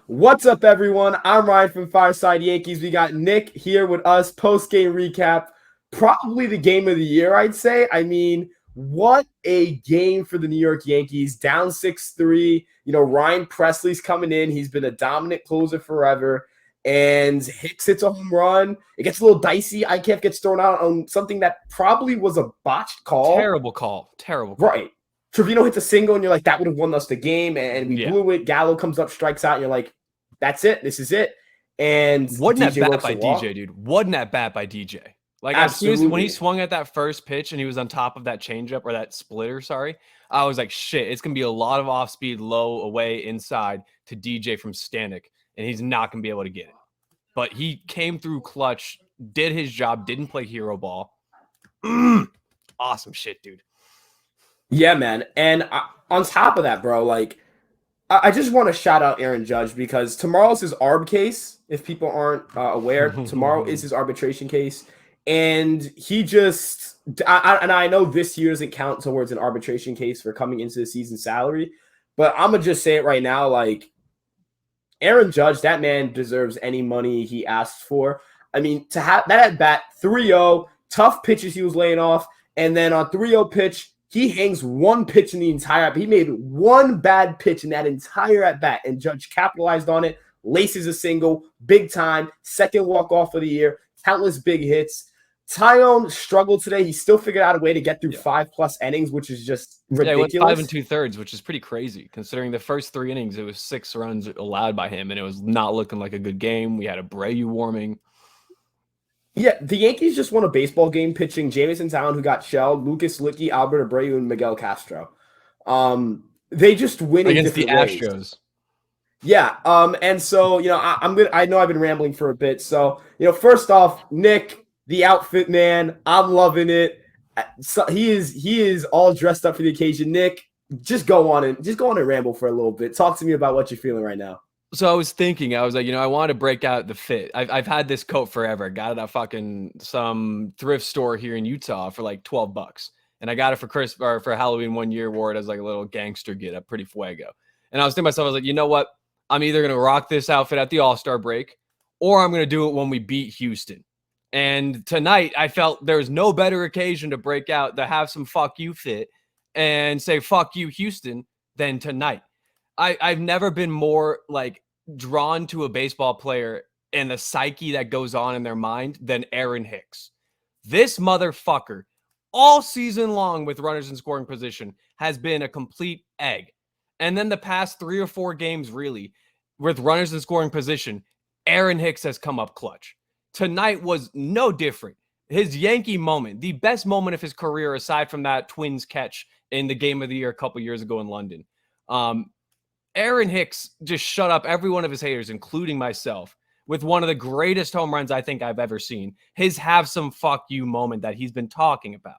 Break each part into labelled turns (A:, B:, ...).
A: What's up, everyone? I'm Ryan from Fireside Yankees. We got Nick here with us, post-game recap. Probably the game of the year, I'd say. I mean, what a game for the New York Yankees. Down 6-3. Ryan Presley's coming in. He's been a dominant closer forever. And Hicks hits a home run. It gets a little dicey. IKF gets thrown out on something that probably was a botched call.
B: Terrible call.
A: Right. Trevino hits a single, and you're like, that would have won us the game. And we blew it. Gallo comes up, strikes out, and you're like, that's it. This is it. And
B: wasn't that bat by DJ, dude? Wasn't that bat by DJ? Like, as soon as when he swung at that first pitch and he was on top of that changeup or that splitter, I was like, shit, it's going to be a lot of off-speed, low, away, inside to DJ from Stanek, and he's not going to be able to get it. But he came through clutch, did his job, didn't play hero ball. Awesome shit, dude.
A: Yeah, man. And on top of that, bro, like, I just want to shout out Aaron Judge because tomorrow's his ARB case. If people aren't aware, tomorrow is his arbitration case. And he just I know this year doesn't count towards an arbitration case for coming into the season salary, but I'm going to just say it right now. Like, Aaron Judge, that man deserves any money he asks for. I mean, to have that at bat, 3-0, tough pitches he was laying off. And then on 3-0 pitch, he hangs one pitch in the entire – he made one bad pitch in that entire at-bat, and Judge capitalized on it, laces a single, big time, second walk-off of the year, countless big hits. Tyone struggled today. He still figured out a way to get through 5+ innings, which is just ridiculous.
B: Yeah, he went 5 2/3, which is pretty crazy, considering the first 3 innings, it was 6 runs allowed by him, and it was not looking like a good game. We had Abreu warming.
A: Yeah, the Yankees just won a baseball game pitching Jameson Taillon, who got shelled, Lucas Luetge, Albert Abreu, and Miguel Castro. They just win
B: against the Astros.
A: Yeah, and so I know I've been rambling for a bit. So first off, Nick, the outfit man, I'm loving it. So he is all dressed up for the occasion. Nick, just go on and ramble for a little bit. Talk to me about what you're feeling right now.
B: So I was thinking, I was like, I want to break out the fit. I've had this coat forever. Got it at some thrift store here in Utah for like $12. And I got it for Halloween one year, wore it as like a little gangster get-up, pretty fuego. And I was thinking to myself, I was like, you know what? I'm either going to rock this outfit at the All-Star break, or I'm going to do it when we beat Houston. And tonight, I felt there's no better occasion to break out the have some fuck you fit and say fuck you, Houston, than tonight. I've never been more like drawn to a baseball player and the psyche that goes on in their mind than Aaron Hicks. This motherfucker, all season long with runners in scoring position, has been a complete egg. And then the past 3 or 4 games, really, with runners in scoring position, Aaron Hicks has come up clutch. Tonight was no different. His Yankee moment, the best moment of his career, aside from that Twins catch in the game of the year a couple years ago in London. Aaron Hicks just shut up every one of his haters, including myself, with one of the greatest home runs I think I've ever seen. His have some fuck you moment that he's been talking about.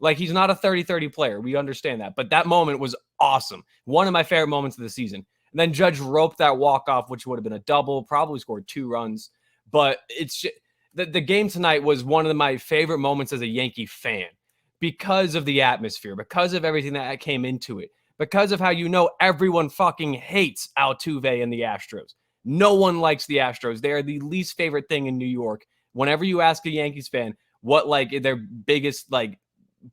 B: Like, he's not a 30-30 player. We understand that. But that moment was awesome. One of my favorite moments of the season. And then Judge roped that walk-off, which would have been a double, probably scored 2 runs. But it's just, the game tonight was one of my favorite moments as a Yankee fan because of the atmosphere, because of everything that came into it, because of how everyone fucking hates Altuve and the Astros. No one likes the Astros. They are the least favorite thing in New York. Whenever you ask a Yankees fan what their biggest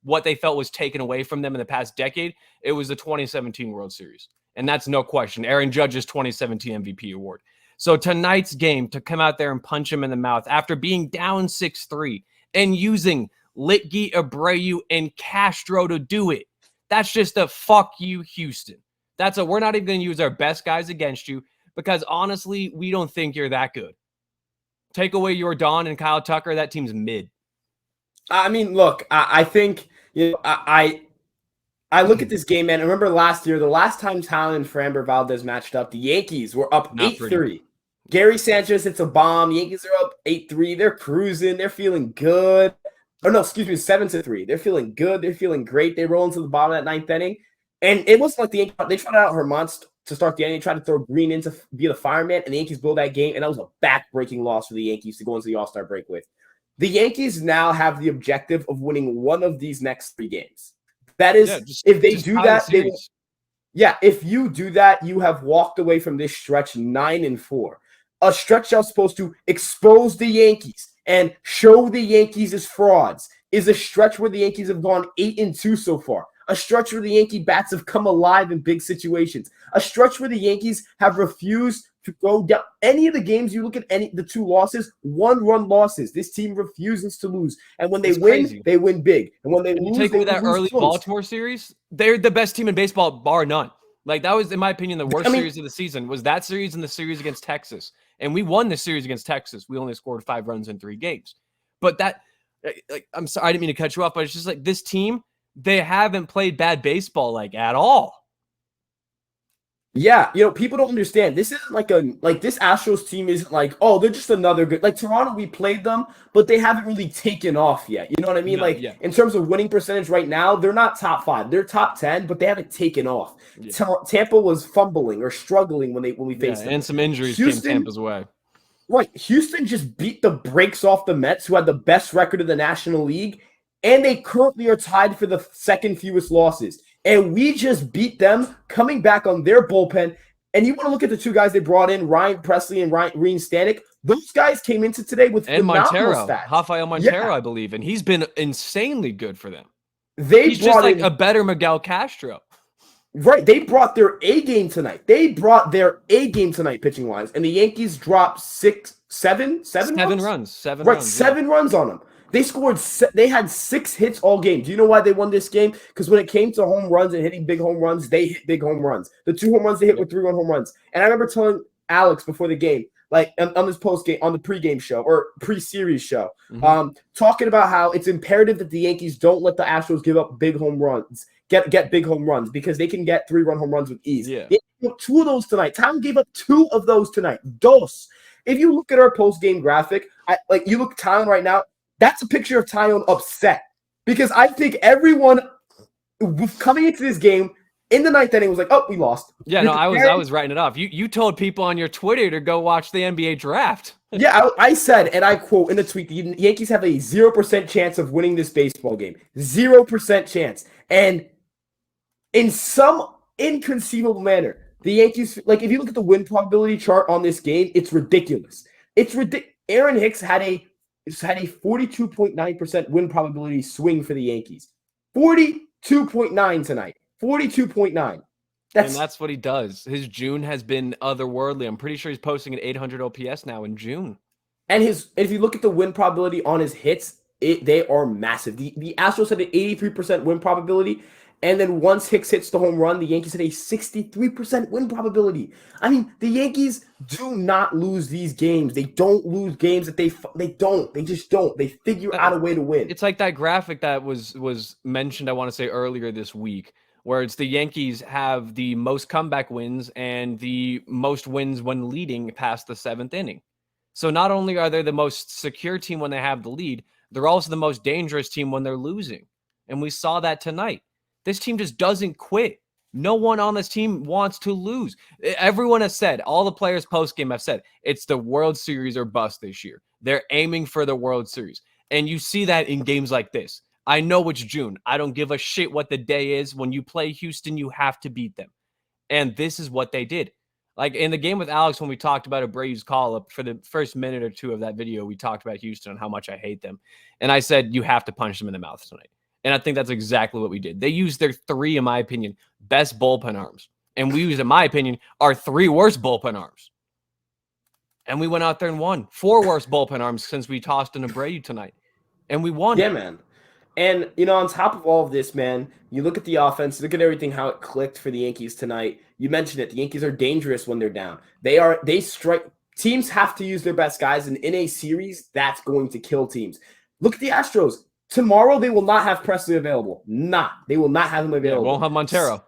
B: what they felt was taken away from them in the past decade, it was the 2017 World Series. And that's no question. Aaron Judge's 2017 MVP award. So tonight's game, to come out there and punch him in the mouth after being down 6-3 and using Luetge, Abreu, and Castro to do it, that's just a fuck you, Houston. We're not even going to use our best guys against you because, honestly, we don't think you're that good. Take away Jordan and Kyle Tucker, that team's mid.
A: I mean, look, I think, I look at this game, man. I remember last year, the last time Taillon and Framber Valdez matched up, the Yankees were up 8-3. Gary Sanchez hits a bomb. Yankees are up 8-3. They're cruising. They're feeling good. Oh, no, excuse me, 7-3. They're feeling good. They're feeling great. They roll into the bottom of that 9th inning. And it wasn't like the Yankees. They tried out Hermans to start the inning. They tried to throw Green in to be the fireman, and the Yankees blew that game. And that was a back-breaking loss for the Yankees to go into the All-Star break with. The Yankees now have the objective of winning one of these next 3 games. That is, if they do that, they will. Yeah, if you do that, you have walked away from this stretch 9-4. A stretch that's supposed to expose the Yankees and show the Yankees as frauds is a stretch where the Yankees have gone 8-2 so far. A stretch where the Yankee bats have come alive in big situations. A stretch where the Yankees have refused to go down. Any of the games you look at, the two losses, 1-run losses. This team refuses to lose, and when they win, they win big. And when they
B: and
A: lose,
B: you take
A: they
B: away that
A: lose
B: early
A: close.
B: Baltimore series, they're the best team in baseball, bar none. Like that was, in my opinion, the worst series of the season was that series and the series against Texas. And we won the series against Texas. We only scored 5 runs in 3 games. But that, like, I'm sorry, I didn't mean to cut you off, but it's just like this team, they haven't played bad baseball like at all.
A: Yeah, people don't understand. This isn't like this Astros team isn't like, oh, they're just another good. Like Toronto, we played them, but they haven't really taken off yet. You know what I mean? In terms of winning percentage right now, they're not top 5. They're top 10, but they haven't taken off. Yeah. Tampa was fumbling or struggling when we faced them.
B: And some injuries came Tampa's way.
A: Right. Houston just beat the brakes off the Mets, who had the best record of the National League, and they currently are tied for the second fewest losses. And we just beat them coming back on their bullpen. And you want to look at the 2 guys they brought in, Ryan Presley and Reen Stanek. Those guys came into today with phenomenal stats.
B: Rafael Montero, I believe, and he's been insanely good for them.
A: He's
B: just like a better Miguel Castro.
A: Right. They brought their A game tonight. Pitching-wise. And the Yankees dropped 7 runs? 7 runs. 7 runs on them. They scored. They had 6 hits all game. Do you know why they won this game? Because when it came to home runs and hitting big home runs, they hit big home runs. The 2 home runs they hit were 3-run home runs. And I remember telling Alex before the game, like on this pregame show or pre-series show, talking about how it's imperative that the Yankees don't let the Astros give up big home runs, get big home runs, because they can get 3-run home runs with ease.
B: Yeah.
A: They gave up 2 of those tonight. Tom gave up 2 of those tonight. Dos. If you look at our post-game graphic, you look at Tyone right now. That's a picture of Tyone upset, because I think everyone coming into this game in the 9th inning was like, "Oh, we lost."
B: Yeah, no, I was writing it off. You told people on your Twitter to go watch the NBA draft.
A: Yeah, I said, and I quote in the tweet, the Yankees have a 0% chance of winning this baseball game. 0% chance. And in some inconceivable manner, the Yankees, like if you look at the win probability chart on this game, it's ridiculous. It's ridiculous. Aaron Hicks had a 42.9% win probability swing for the Yankees. 42.9 tonight. 42.9.
B: And that's what he does. His June has been otherworldly. I'm pretty sure he's posting an 800 OPS now in June.
A: And if you look at the win probability on his hits, they are massive. The Astros had an 83% win probability. And then once Hicks hits the home run, the Yankees had a 63% win probability. I mean, the Yankees do not lose these games. They don't lose games that they don't. They just don't. They figure out a way to win.
B: It's like that graphic that was mentioned, I want to say, earlier this week, where it's the Yankees have the most comeback wins and the most wins when leading past the 7th inning. So not only are they the most secure team when they have the lead, they're also the most dangerous team when they're losing. And we saw that tonight. This team just doesn't quit. No one on this team wants to lose. Everyone has said, all the players post-game have said, it's the World Series or bust this year. They're aiming for the World Series. And you see that in games like this. I know it's June. I don't give a shit what the day is. When you play Houston, you have to beat them. And this is what they did. Like in the game with Alex, when we talked about Abreu's call-up, for the first minute or 2 of that video, we talked about Houston and how much I hate them. And I said, you have to punch them in the mouth tonight. And I think that's exactly what we did. They used their 3, in my opinion, best bullpen arms. And we used, in my opinion, our 3 worst bullpen arms. And we went out there and won. 4 worst bullpen arms since we tossed in Abreu tonight. And we won.
A: Yeah, man. And, on top of all of this, man, you look at the offense, look at everything, how it clicked for the Yankees tonight. You mentioned it. The Yankees are dangerous when they're down. They strike. Teams have to use their best guys. And in a series, that's going to kill teams. Look at the Astros. Tomorrow they will not have Presley available. They will not have him available.
B: Won't have Montero.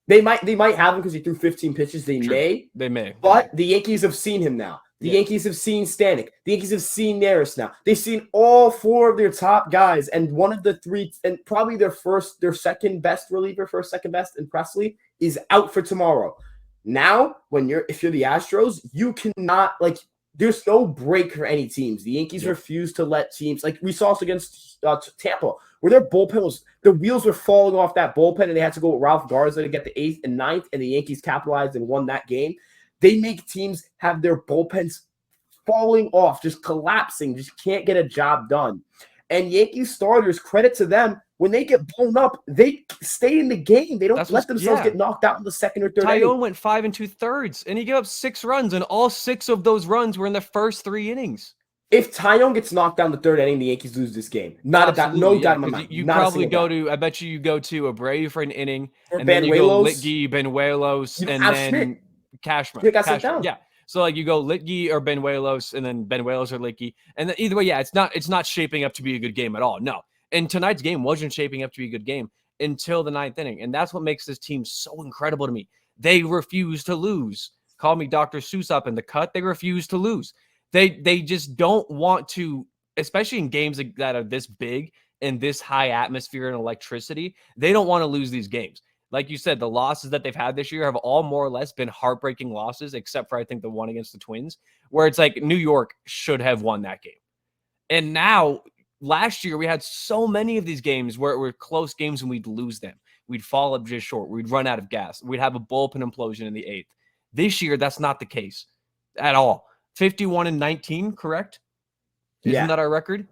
A: They might have him because he threw 15 pitches. They may. But the Yankees have seen him now. The Yankees have seen Stanek. The Yankees have seen Neris now. They've seen all 4 of their top guys, and one of the 3, and probably their second best reliever, second best, and Presley is out for tomorrow. Now, if you're the Astros, you cannot there's no break for any teams. The Yankees
B: Yep.
A: refuse to let teams, like we saw us against Tampa, where their bullpen was, the wheels were falling off that bullpen, and they had to go with Ralph Garza to get the 8th and 9th, and the Yankees capitalized and won that game. They make teams have their bullpens falling off, just collapsing, just can't get a job done. And Yankees starters, credit to them, when they get blown up, they stay in the game. They don't let themselves get knocked out in the second or third inning.
B: Tyone went 5 2/3, and he gave up 6 runs, and all 6 of those runs were in the first 3 innings.
A: If Tyone gets knocked down the third inning, the Yankees lose this game. No doubt in my mind.
B: You probably go to, I bet you go to Abreu for an inning,
A: or
B: and then you go Litke, Benuelos, and then Cashman. Yeah. So like you go Litke or Benuelos, and then Benuelos or Litke, and then either way, yeah, it's not shaping up to be a good game at all. No, and tonight's game wasn't shaping up to be a good game until the 9th inning, and that's what makes this team so incredible to me. They refuse to lose. Call me Dr. Seuss up in the cut. They refuse to lose. They just don't want to, especially in games that are this big and this high atmosphere and electricity. They don't want to lose these games. Like you said, the losses that they've had this year have all more or less been heartbreaking losses, except for I think the one against the Twins, where it's like New York should have won that game. And now, last year, we had so many of these games where it were close games and we'd lose them. We'd fall up just short. We'd run out of gas. We'd have a bullpen implosion in the 8th. This year, that's not the case at all. 51-19, correct? Isn't that our record?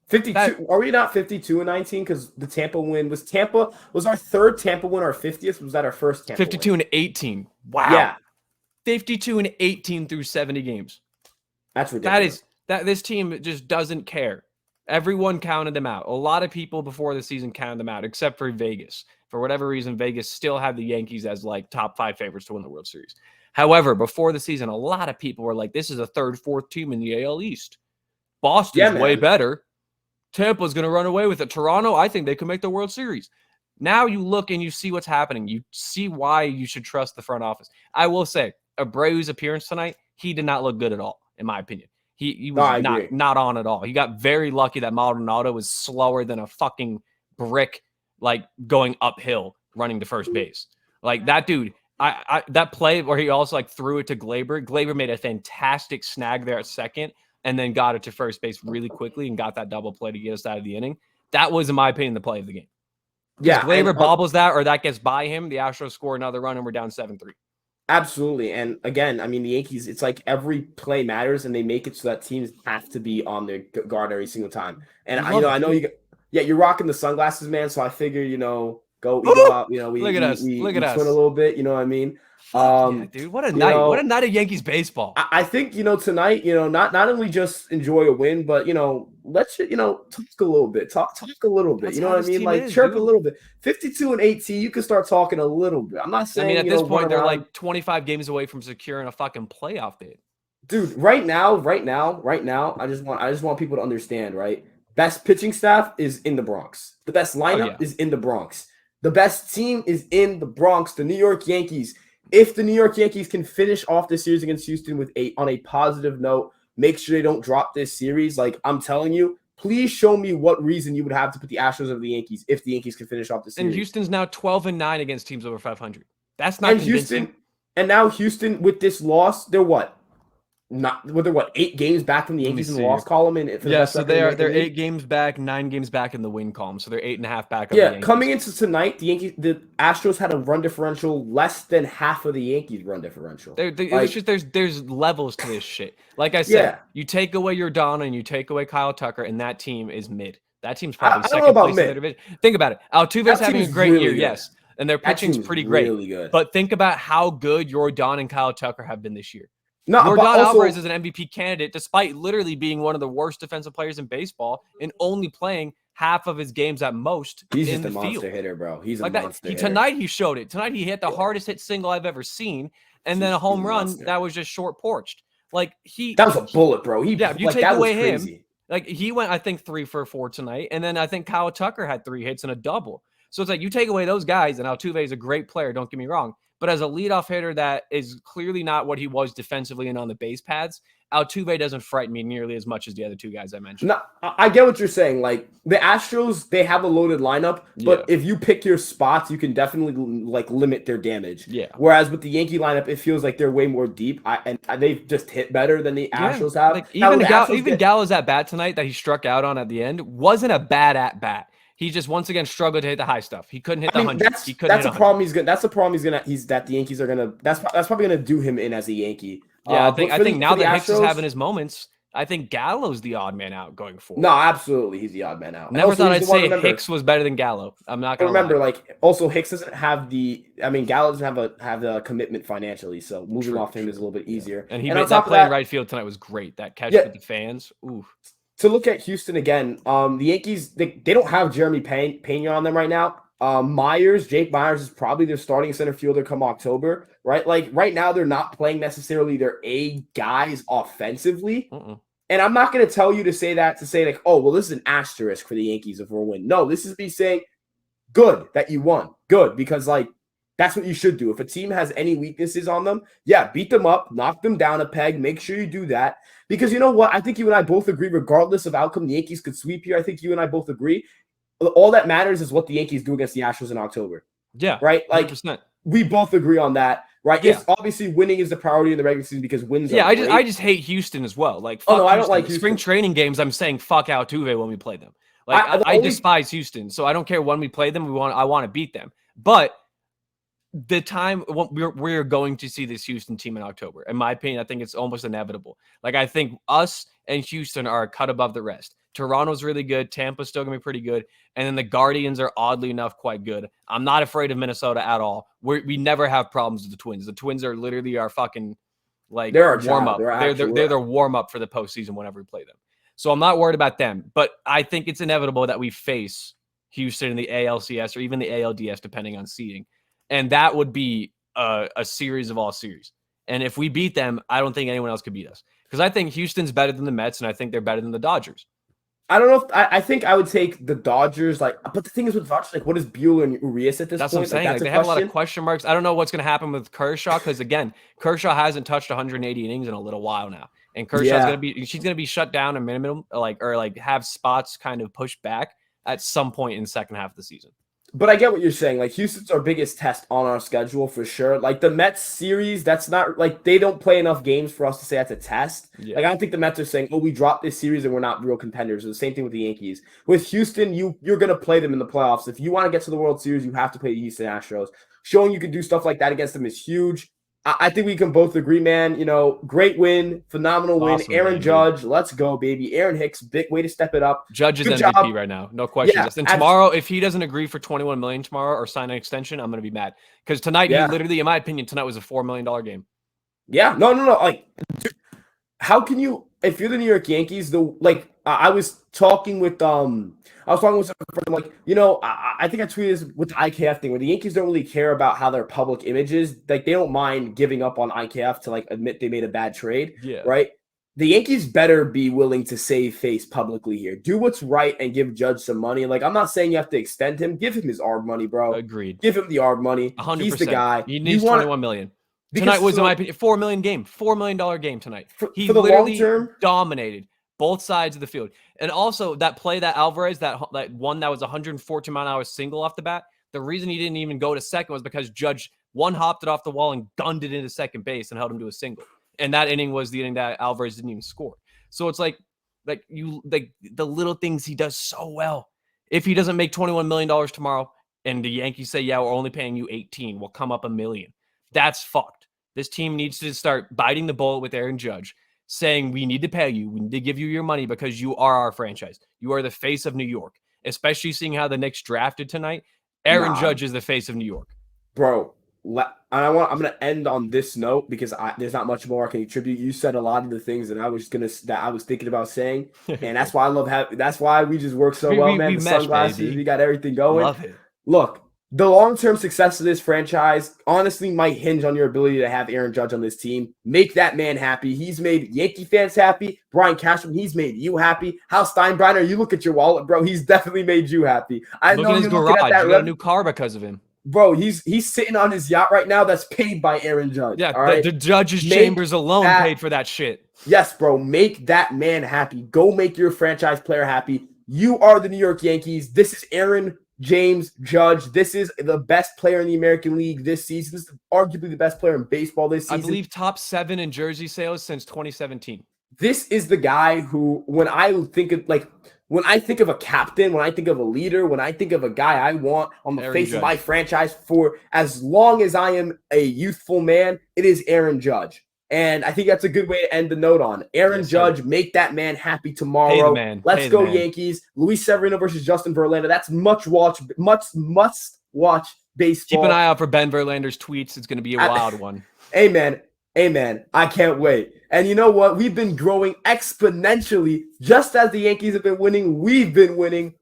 A: 52. Are we not 52-19? Because the Tampa win was our third Tampa win, our 50th. Was that our first Tampa
B: 52-18. Wow.
A: Yeah.
B: 52-18 through 70 games.
A: That's ridiculous.
B: This team just doesn't care. Everyone counted them out. A lot of people before the season counted them out, except for Vegas. For whatever reason, Vegas still had the Yankees as like top 5 favorites to win the World Series. However, before the season, a lot of people were like, this is a third, fourth team in the AL East. Boston's way better. Tampa's going to run away with it. Toronto, I think they could make the World Series. Now you look and you see what's happening. You see why you should trust the front office. I will say, Abreu's appearance tonight, he did not look good at all, in my opinion. He was not on at all. He got very lucky that Maldonado was slower than a fucking brick, like going uphill, running to first base. Like that dude, that play where he also like threw it to Glaber. Glaber made a fantastic snag there at second, and then got it to first base really quickly and got that double play to get us out of the inning. That was, in my opinion, the play of the game. Yeah, Glaber bobbles that, or that gets by him. The Astros score another run, and we're down 7-3.
A: Absolutely. And again, I mean, the Yankees, it's like every play matters, and they make it so that teams have to be on their guard every single time. And I know you're rocking the sunglasses, man. So I figure, go out, we
B: look at us. Look at us.
A: Swing a little bit, you know what I mean?
B: Yeah, dude, what a night! What a night of Yankees baseball.
A: I think tonight, not only just enjoy a win, but let's talk a little bit, talk a little bit.
B: That's
A: you know what I mean? Like chirp a little bit. 52-18, you can start talking a little bit. I'm not saying.
B: I mean, at this point, they're like 25 games away from securing a fucking playoff bid.
A: Dude, right now, I just want people to understand, right? Best pitching staff is in the Bronx. The best lineup is in the Bronx. The best team is in the Bronx. The New York Yankees. If the New York Yankees can finish off the series against Houston on a positive note, make sure they don't drop this series. Like I'm telling you, please show me what reason you would have to put the Astros over the Yankees if the Yankees can finish off the series.
B: And Houston's now 12-9 against teams over 500. That's not convincing.
A: Now Houston with this loss, they're what? They're 8 games back from the Yankees in the loss column,
B: so they're 8 games back, 9 games back in the win column, so they're 8.5 back.
A: Yeah, coming into tonight, the Astros had a run differential less than half of the Yankees' run differential.
B: It's just there's levels to this shit. Like I said, you take away Yordan and you take away Kyle Tucker, and that team is mid. That team's probably second place in their division. Think about it. Altuve's having a great year, yes, and their pitching's pretty great. Really good. But think about how good Yordan and Kyle Tucker have been this year. Yordan Alvarez is an MVP candidate, despite literally being one of the worst defensive players in baseball and only playing half of his games at most.
A: He's
B: in
A: just
B: the
A: a monster
B: field.
A: Hitter, bro. He's a monster hitter.
B: Tonight he showed it. Tonight he hit the hardest hit single I've ever seen, and then a home run that was just short porched. That
A: was a bullet, bro.
B: You take away him. Like he went, I think 3 for 4 tonight, and then I think Kyle Tucker had 3 hits and a double. So it's like you take away those guys, and Altuve is a great player. Don't get me wrong. But as a leadoff hitter that is clearly not what he was defensively and on the base paths, Altuve doesn't frighten me nearly as much as the other two guys I mentioned.
A: No, I get what you're saying. Like the Astros, they have a loaded lineup, but if you pick your spots, you can definitely like limit their damage.
B: Yeah.
A: Whereas with the Yankee lineup, it feels like they're way more deep. And they've just hit better than the Astros have.
B: Like even Gallo's at bat tonight that he struck out on at the end wasn't a bad at bat. He just once again struggled to hit the high stuff. He couldn't hit the 100.
A: That's a problem. That's the problem. That the Yankees are gonna. That's probably gonna do him in as a Yankee.
B: Yeah, I think now that Hicks is having his moments, I think Gallo's the odd man out going forward.
A: No, absolutely, he's the odd man out.
B: Never thought I'd say Hicks was better than Gallo. I'm not gonna
A: remember. Like also Hicks doesn't have the. I mean, Gallo doesn't have the commitment financially, so moving off him is a little bit easier.
B: And he made that play in right field tonight was great. That catch with the fans. Ooh.
A: To look at Houston again, the Yankees they don't have Jeremy Pena on them right now. Jake Myers is probably their starting center fielder come October, right? Like right now, they're not playing necessarily their A guys offensively. And I'm not going to tell you to say like, oh, well, this is an asterisk for the Yankees if we're win. No, this is me saying good that you won. Good, because like that's what you should do. If a team has any weaknesses on them, yeah, beat them up, knock them down a peg, make sure you do that. Because you know what? I think you and I both agree, regardless of outcome, the Yankees could sweep here. I think you and I both agree. All that matters is what the Yankees do against the Astros in October.
B: Yeah.
A: Right? Like
B: 100%.
A: We both agree on that. Right?
B: Yeah.
A: Yes, obviously winning is the priority in the regular season because wins
B: are
A: great.
B: I just hate Houston as well. Like
A: fuck I don't like
B: Houston. Spring training games, I'm saying fuck Altuve when we play them. Like I despise Houston. So I don't care when we play them, I want to beat them. But the time we're going to see this Houston team in October, in my opinion, I think it's almost inevitable. Like I think us and Houston are a cut above the rest. Toronto's really good. Tampa's still gonna be pretty good, and then the Guardians are oddly enough quite good. I'm not afraid of Minnesota at all. We never have problems with the Twins. The Twins are literally our fucking like warm up. They're their warm up for the postseason whenever we play them. So I'm not worried about them, but I think it's inevitable that we face Houston in the ALCS or even the ALDS, depending on seeding. And that would be a series of all series. And if we beat them, I don't think anyone else could beat us. Because I think Houston's better than the Mets, and I think they're better than the Dodgers.
A: I don't know if I think I would take the Dodgers. But the thing is with Dodgers, like, what is Buehler and Urias at this point?
B: That's what I'm saying. Like, they have a lot of question marks. I don't know what's going to happen with Kershaw because, again, Kershaw hasn't touched 180 innings in a little while now. And Kershaw's she's going to be shut down a minimum, or have spots kind of pushed back at some point in the second half of the season.
A: But I get what you're saying. Like, Houston's our biggest test on our schedule for sure. Like, the Mets series, that's not, like, they don't play enough games for us to say that's a test. Yeah. Like, I don't think the Mets are saying, oh, we dropped this series and we're not real contenders. Or the same thing with the Yankees. With Houston, you're going to play them in the playoffs. If you want to get to the World Series, you have to play the Houston Astros. Showing you can do stuff like that against them is huge. I think we can both agree, man. You know, great win, phenomenal win. Aaron Judge, let's go, baby. Aaron Hicks, big way to step it up.
B: Judge is MVP right now, no question. Yeah, and tomorrow, if he doesn't agree for $21 million tomorrow or sign an extension, I'm gonna be mad because tonight, he literally, in my opinion, tonight was a $4 million game.
A: Yeah, no. Like, dude, how can you? If you're the New York Yankees, I was talking with some friend, like, you know, I think I tweeted this with the IKF thing where the Yankees don't really care about how their public image is. Like, they don't mind giving up on IKF to like admit they made a bad trade. Yeah. Right. The Yankees better be willing to save face publicly here. Do what's right and give Judge some money. Like, I'm not saying you have to extend him. Give him his ARB money, bro.
B: Agreed.
A: Give him the ARB money.
B: 100%.
A: He's the guy.
B: He needs $21 million. Tonight was, in my opinion, $4 million game. $4 million game tonight. He literally dominated both sides of the field. And also that play that Alvarez, that one that was 114-mile-an-hour single off the bat, the reason he didn't even go to second was because Judge hopped it off the wall and gunned it into second base and held him to a single. And that inning was the inning that Alvarez didn't even score. So it's like the little things he does so well. If he doesn't make $21 million tomorrow and the Yankees say, yeah, we're only paying you 18, we'll come up $1 million. That's fucked. This team needs to start biting the bullet with Aaron Judge, saying we need to pay you. We need to give you your money because you are our franchise. You are the face of New York, especially seeing how the Knicks drafted tonight. Aaron Judge is the face of New York.
A: Bro, I'm going to end on this note because there's not much more I can attribute. You said a lot of the things that I was thinking about saying, and that's why I love that's why we just work so well, man. The sunglasses, baby. We got everything going.
B: Love it.
A: Look, the long-term success of this franchise honestly might hinge on your ability to have Aaron Judge on this team. Make that man happy. He's made Yankee fans happy. Brian Cashman, he's made you happy. Hal Steinbrenner, you look at your wallet, bro. He's definitely made you happy. I
B: look
A: know
B: at his garage. You got a new car because of him.
A: bro, he's sitting on his yacht right now that's paid by Aaron Judge.
B: Yeah,
A: all right?
B: the judge's
A: Make
B: chambers alone
A: that-
B: paid for that shit.
A: Yes, bro. Make that man happy. Go make your franchise player happy. You are the New York Yankees. This is Aaron James Judge. This is the best player in the American League this season. This is arguably the best player in baseball this season.
B: I believe top 7 in jersey sales since 2017.
A: This is the guy who, when I think of a captain, when I think of a leader, when I think of a guy I want on the
B: Aaron
A: face
B: Judge.
A: of my franchise for as long as I am a youthful man, it is Aaron Judge. And I think that's a good way to end the note on. Aaron
B: Yes,
A: Judge,
B: sir.
A: make that man happy
B: Pay the
A: tomorrow.
B: man.
A: Let's
B: Pay the
A: go
B: man.
A: Yankees. Luis Severino versus Justin Verlander. That's must watch baseball.
B: Keep an eye out for Ben Verlander's tweets. It's going to be a wild one.
A: Amen. Amen. I can't wait. And you know what? We've been growing exponentially. Just as the Yankees have been winning, we've been winning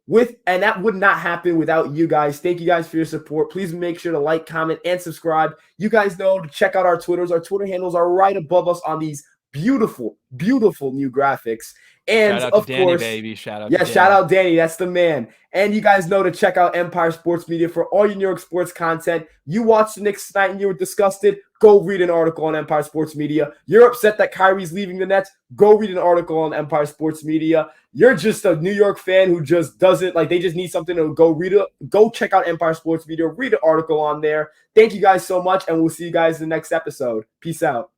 A: and that would not happen without you guys. Thank you guys for your support. Please make sure to like, comment, and subscribe. You guys know to check out our Twitters. Our Twitter handles are right above us on these beautiful, beautiful new graphics. And
B: Shout out
A: of
B: to Danny,
A: course,
B: baby. Shout out.
A: yeah,
B: to
A: shout
B: Danny.
A: out Danny. That's the man. And you guys know to check out Empire Sports Media for all your New York sports content. You watched the Knicks tonight and you were disgusted. Go read an article on Empire Sports Media. You're upset that Kyrie's leaving the Nets. Go read an article on Empire Sports Media. You're just a New York fan who just doesn't they just need something to go read it. Go check out Empire Sports Media. Read an article on there. Thank you guys so much, and we'll see you guys in the next episode. Peace out.